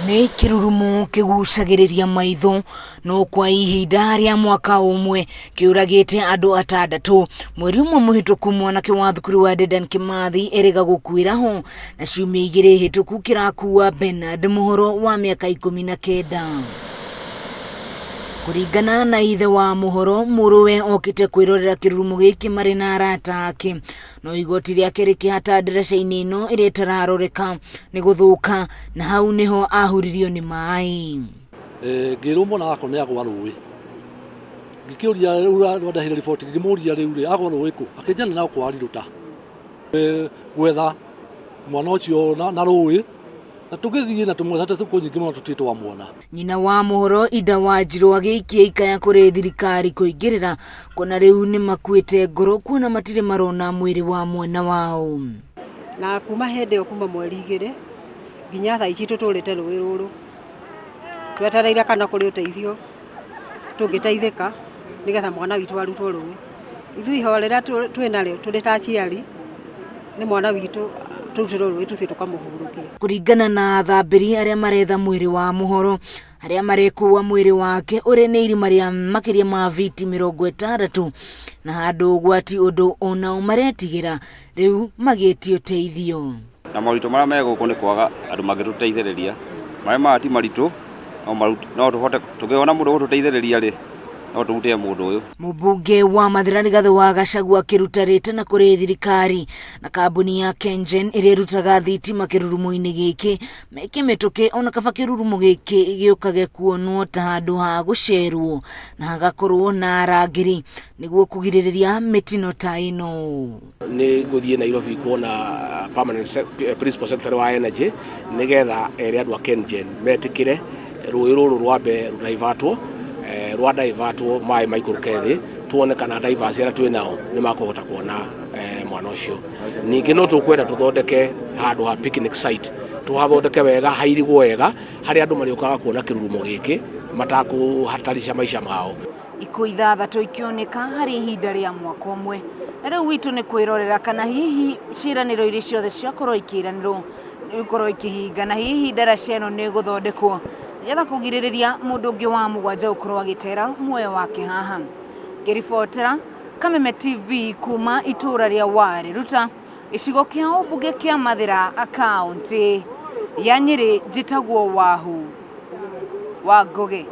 Ni kirurumo kigucagiriria maitho no kwa ihinda ria mwaka umwe kiuragite andu 6 mweri umwe muhituku mwanake wa thukuru wa Dedan Kimathi erega gukwira ho na ciumia 2 hituku kirakuwa Bernard Muhoro wa miaka 19. Kuringana na ithe wa Muhoro, muruwe okite kwirorera kirurumo giki mari na arata ake no igoti riake rikihata ndiraca-ini ino iria itararoreka ni guthuka na hau niho ahuririo ni mai. Ngirumwo na akone agwa ruwi ngikiuria ndahira report ngimuria riu ri agwa ruwi ku akinjana na kwari ruta gwetha mwana ucio na ruwi na tugithie na tumwethate tukunyingi mwana tutitwa muona. Nyina wa Muhoro Ida Wanjiru agiikia ikaya kuri thirikari kuingirira kona riu ni makuite ngoro kuona matire marona mwiri wa mwana wao. Na kuma hende yo kuma mweri 2 nginya thaa ici tuturite ruwi ruru twetereire kana kuri uteithio tungiteithika nigetha mwana witu arutwo ruwi. Ithui ihorera twinario turi ta aciari ni mwana witu turutiro ruwi tuthi tukamuhurukia. Kuringana na thambiri aria maretha mwiri wa Muhoro aria marekuwa mwiri wake uri ni irima ria makiria ma viti 60 na handu gwati undu ona maretigira riu magitio teithio. Na marito mara meguko ni kwaga andu magituteithiriria mai mati marito no tuhote tukiona mundu gututeithiriria ri no turute mundu uyu. Mubunge wa Mathira Rigathi wa Gachagua akiruta ritana kuri thirikari na kambuni ya KenGen iria irutaga thitima kirurumo-ini giki mekimituke ona kaba kirurumo giki giukage kuonwo ta handu ha gucerwo na hagakorwo na arangiri niguo kugiririria mitino ta ino. Ni guthie Nairobi kuona permanent principal secretary wa energy nigetha eri andu a KenGen metikire ruwi ruru rwambe rudaivatwo rwa daivatwo mai maikurukethi tuone kana divers era twinao ni makuhota kuona mwana ucio. Ningi no tukwenda tuthondeke handu ha picnic site tuhathondeke wega hairigwo wega hari andu mariokaga kuona kirurumo giki matakuhatarisha maisha mao. Iko 6 ikioneka hari ihinda ria mwaka umwe na riu witu ni kwirorera kana hihi ciraniro iria ciothe ciakorwo ikiraniro ikorwo ikihinga na hihi ndaraca ino ni guthondekwo yetha kugiririria mundu ungi wa mugwanja ukorwo agitera muoyo wake haha. Ngiribotera Kameme TV kuma itura ria Wari ruta icigo kia ubunge kia Mathira akaunti ya Nyeri njitagwo Wahu wa Ngugi.